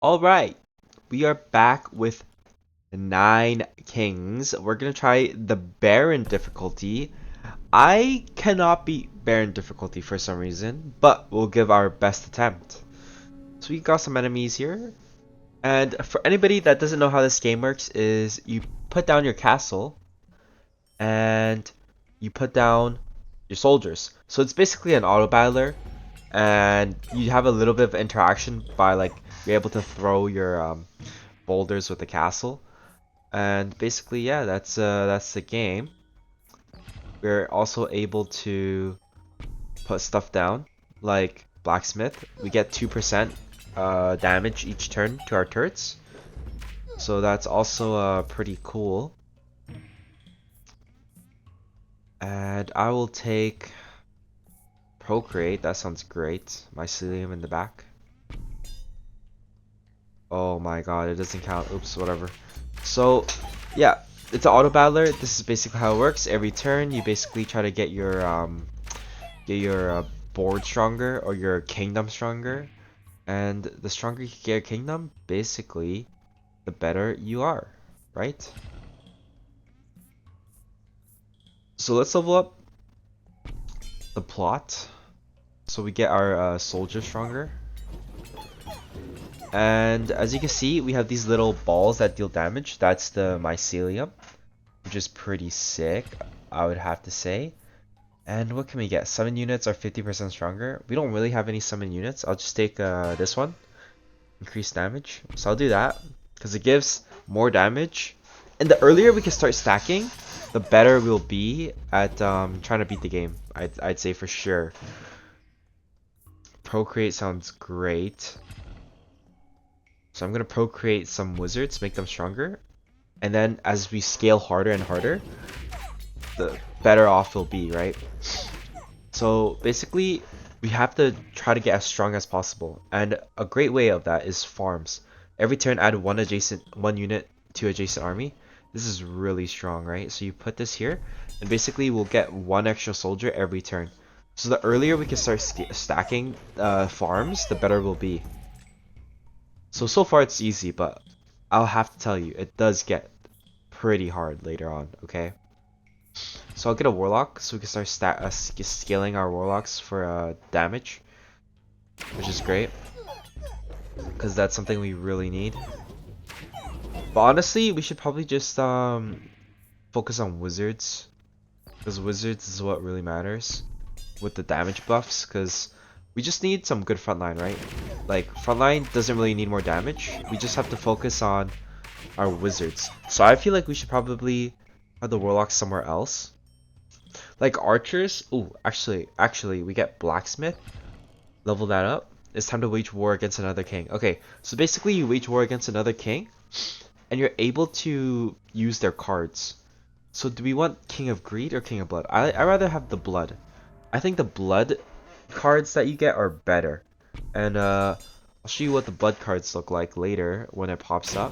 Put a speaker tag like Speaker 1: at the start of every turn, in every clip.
Speaker 1: Alright, we are back with 9 kings. We're gonna try the Baron difficulty. I cannot beat Baron difficulty for some reason, but we'll give our best attempt. So we got some enemies here. And for anybody that doesn't know how this game works is you put down your castle and you put down your soldiers. So it's basically an auto battler and you have a little bit of interaction by like you're able to throw your boulders with the castle. And basically, yeah, that's the game. We're also able to put stuff down, like blacksmith. We get 2% damage each turn to our turrets, so that's also pretty cool. And I will take procreate. That sounds great. Mycelium in the back. Oh my god, it doesn't count. Oops, whatever. So, yeah, it's an auto battler. This is basically how it works. Every turn, you basically try to get your board stronger or your kingdom stronger, and the stronger you get your kingdom, basically, the better you are, right? So let's level up the plot, so we get our soldiers stronger. And as you can see, we have these little balls that deal damage. That's the mycelium, which is pretty sick, I would have to say. And what can we get? Summon units are 50% stronger. We don't really have any summon units. I'll just take this one. Increase damage. So I'll do that because it gives more damage. And the earlier we can start stacking, the better we'll be at trying to beat the game. I'd say for sure. Procreate sounds great. So I'm going to procreate some wizards, make them stronger. And then as we scale harder and harder, the better off we'll be, right? So basically, we have to try to get as strong as possible. And a great way of that is farms. Every turn add one unit to adjacent army. This is really strong, right? So you put this here, and basically we'll get one extra soldier every turn. So the earlier we can start stacking farms, the better we'll be. So far it's easy, but I'll have to tell you, it does get pretty hard later on, okay? So I'll get a warlock so we can start scaling our warlocks for damage, which is great because that's something we really need. But honestly, we should probably just focus on wizards because wizards is what really matters with the damage buffs, because we just need some good frontline, right? Like frontline doesn't really need more damage. We just have to focus on our wizards. So I feel like we should probably have the warlocks somewhere else. Like archers. Oh, actually, we get blacksmith. Level that up. It's time to wage war against another king. Okay, so basically you wage war against another king, and you're able to use their cards. So do we want King of Greed or King of Blood? I rather have the Blood. I think the Blood cards that you get are better. And I'll show you what the Blood cards look like later when it pops up.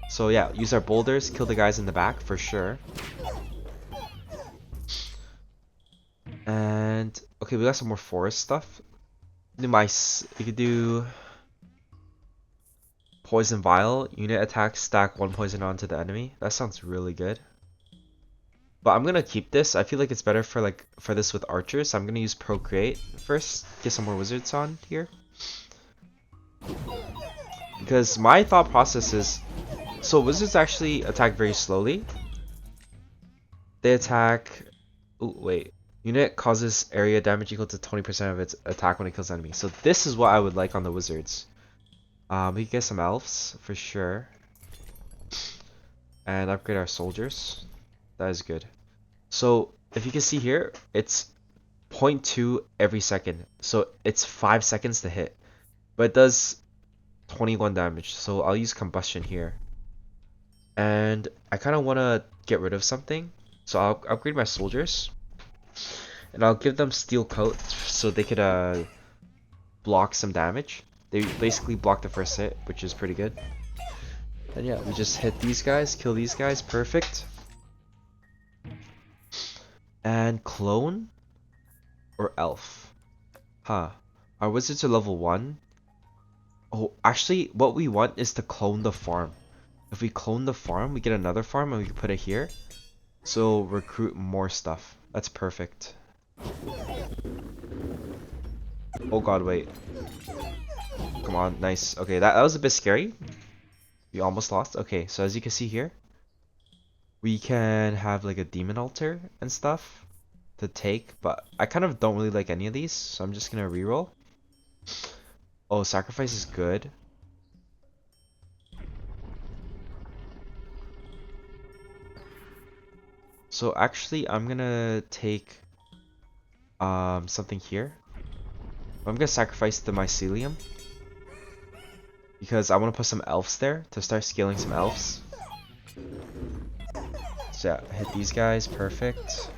Speaker 1: So yeah, use our boulders, kill the guys in the back for sure. And okay, we got some more forest stuff. You could do poison vial. Unit attack, stack 1 poison onto the enemy. That sounds really good. But I'm gonna keep this. I feel like it's better for this with archers. So I'm gonna use procreate first. Get some more wizards on here. Because my thought process is, so wizards actually attack very slowly. They attack. Oh wait. Unit causes area damage equal to 20% of its attack when it kills enemy. So this is what I would like on the wizards. We can get some elves for sure. And upgrade our soldiers. That is good. So if you can see here, it's 0.2 every second. So it's 5 seconds to hit. But it does 21 damage. So I'll use combustion here. And I kind of want to get rid of something. So I'll upgrade my soldiers. And I'll give them steel coat so they could block some damage. They basically block the first hit, which is pretty good. And yeah, we just hit these guys, kill these guys, perfect. And clone or elf? Huh. Our wizards are level 1. Oh, actually, what we want is to clone the farm. If we clone the farm, we get another farm and we can put it here. So recruit more stuff. That's perfect. Oh god, wait. Come on, nice. Okay, that was a bit scary. We almost lost. Okay, so as you can see here, we can have like a demon altar and stuff to take, but I kind of don't really like any of these, so I'm just gonna reroll. Oh, sacrifice is good. So actually, I'm gonna take something here. I'm gonna sacrifice the mycelium because I want to put some elves there to start scaling some elves. So yeah, hit these guys, perfect.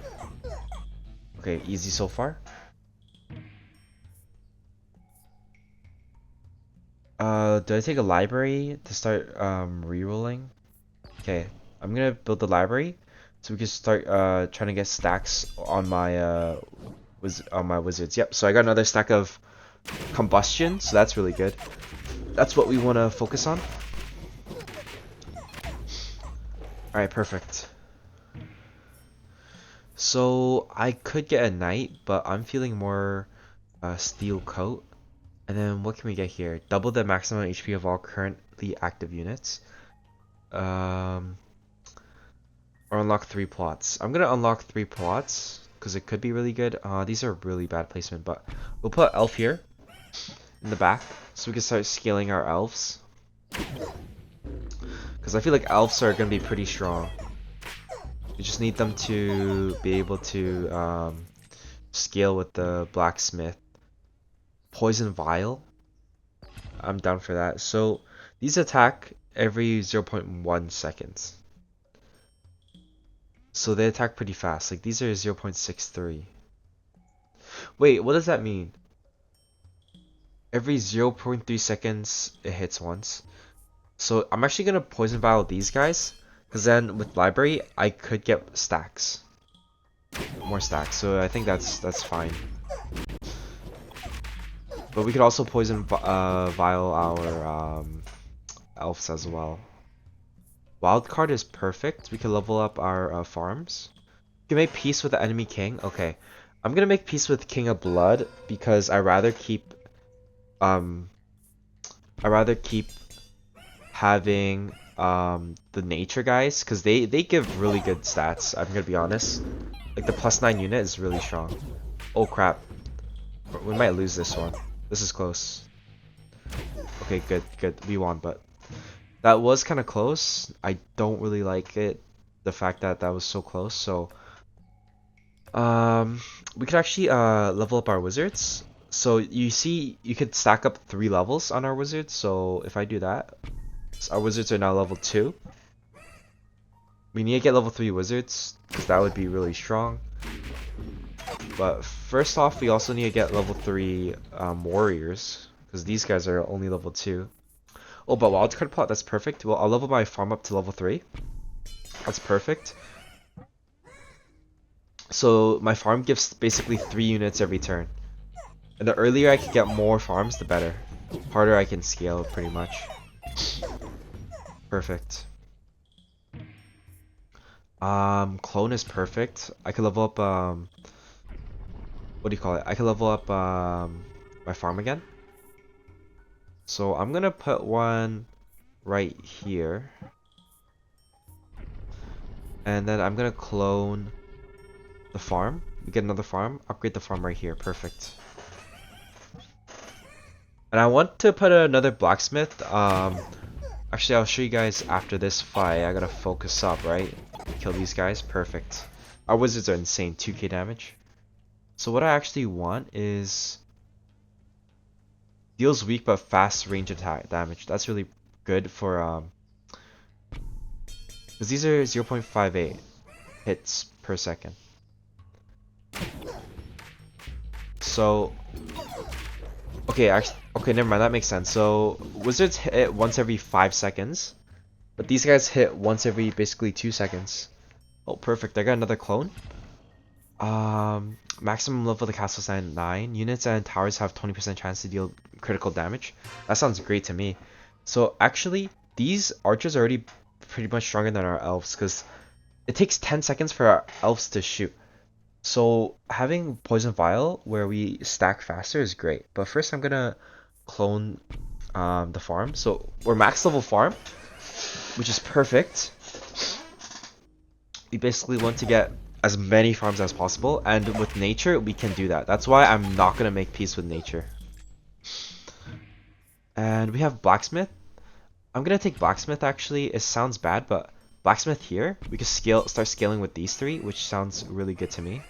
Speaker 1: Okay, easy so far. Do I take a library to start rerolling? Okay, I'm gonna build the library so we can start trying to get stacks on my wizards. Yep, so I got another stack of combustion, so that's really good. That's what we want to focus on. Alright, perfect. So I could get a knight, but I'm feeling more steel coat. And then what can we get here? Double the maximum HP of all currently active units. Or unlock 3 plots. I'm gonna unlock 3 plots because it could be really good. These are really bad placement, but we'll put elf here in the back so we can start scaling our elves. Because I feel like elves are gonna be pretty strong. We just need them to be able to scale with the blacksmith. Poison vial. I'm down for that. So these attack every 0.1 seconds. So they attack pretty fast. Like these are 0.63. Wait, what does that mean? Every 0.3 seconds it hits once. So I'm actually gonna poison vial these guys, because then with library I could get stacks. More stacks. So I think that's fine. But we could also poison vial our elves as well. Wildcard is perfect. We can level up our farms. We can make peace with the enemy king. Okay. I'm gonna make peace with King of Blood because um I rather keep having the nature guys because they give really good stats. I'm gonna be honest. Like the +9 unit is really strong. Oh crap. We might lose this one. This is close. Okay, good, good. We won, but that was kind of close. I don't really like it, the fact that that was so close. So, we could actually level up our wizards. So you see, you could stack up 3 levels on our wizards. So if I do that, so our wizards are now level 2. We need to get level 3 wizards because that would be really strong. But first off, we also need to get level 3 warriors because these guys are only level 2. Oh, but wildcard plot, that's perfect. Well, I'll level my farm up to level 3. That's perfect. So my farm gives basically 3 units every turn. And the earlier I can get more farms, the better. Harder I can scale, pretty much. Perfect. Clone is perfect. I could level up, what do you call it? I could level up, my farm again. So I'm gonna put one right here. And then I'm gonna clone the farm. We get another farm. Upgrade the farm right here. Perfect. And I want to put another blacksmith. Actually, I'll show you guys after this fight. I gotta focus up, right? Kill these guys. Perfect. Our wizards are insane. 2k damage. So what I actually want is deals weak but fast range attack damage. That's really good for because these are 0.58 hits per second. So okay, actually, okay, never mind. That makes sense. So wizards hit once every 5 seconds, but these guys hit once every basically 2 seconds. Oh, perfect. I got another clone. Maximum level of the castle stand 9. Units and towers have 20% chance to deal critical damage. That sounds great to me. So actually, these archers are already pretty much stronger than our elves because it takes 10 seconds for our elves to shoot. So having poison vial where we stack faster is great. But first I'm gonna clone the farm. So we're max level farm, which is perfect. We basically want to get as many farms as possible, and with nature we can do that. That's why I'm not gonna make peace with nature. And we have blacksmith. I'm gonna take blacksmith actually. It sounds bad, but blacksmith here, we can start scaling with these three, which sounds really good to me.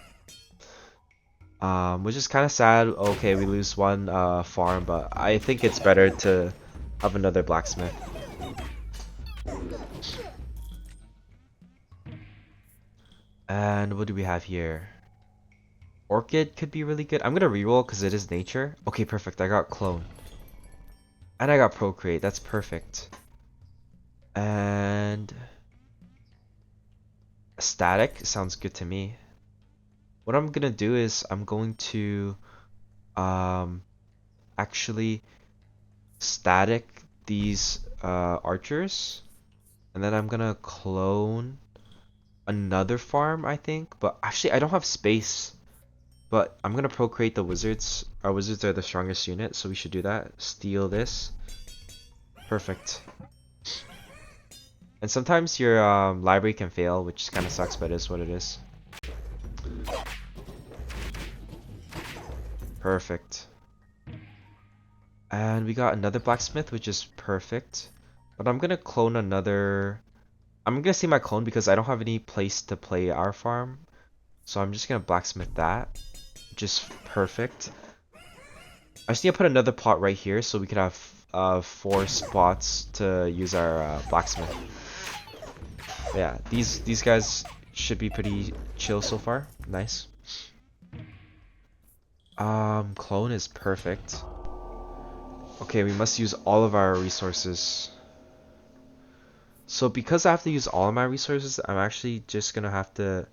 Speaker 1: Which is kind of sad. Okay, we lose one farm, but I think it's better to have another blacksmith. And what do we have here? Orchid could be really good. I'm gonna reroll because it is nature. Okay, perfect. I got clone. And I got procreate. That's perfect. And static sounds good to me. What I'm gonna do is I'm going to actually static these archers, and then I'm gonna clone another farm, I think. But actually I don't have space, but I'm gonna procreate the wizards. Our wizards are the strongest unit, so we should do that. Steal this. Perfect. And sometimes your library can fail, which kind of sucks, but it is what it is. Perfect. And we got another blacksmith, which is perfect. But I'm gonna clone another. I'm gonna say my clone because I don't have any place to play our farm. So I'm just gonna blacksmith that, which is perfect. I just need to put another plot right here so we could have 4 spots to use our blacksmith. Yeah, these guys should be pretty chill so far. Nice. Clone is perfect. Okay, we must use all of our resources. So because I have to use all of my resources, I'm actually just gonna have to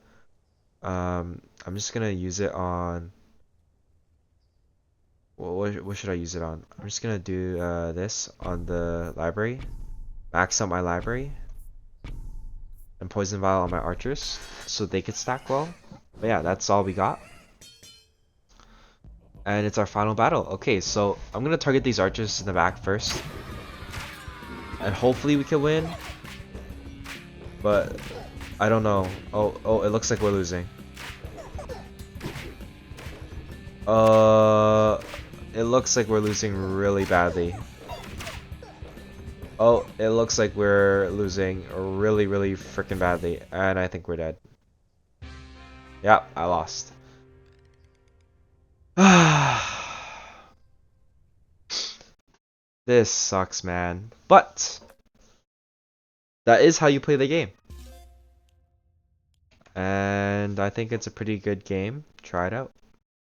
Speaker 1: I'm just gonna use it on what should I use it on? I'm just gonna do this on the library. Max out my library. And poison vial on my archers so they could stack well. But yeah, that's all we got. And it's our final battle. Okay, so I'm gonna target these archers in the back first. And hopefully we can win. But I don't know. Oh, it looks like we're losing. It looks like we're losing really badly. Oh, it looks like we're losing really, really freaking badly. And I think we're dead. Yep, I lost. This sucks, man. But that is how you play the game. And I think it's a pretty good game. Try it out.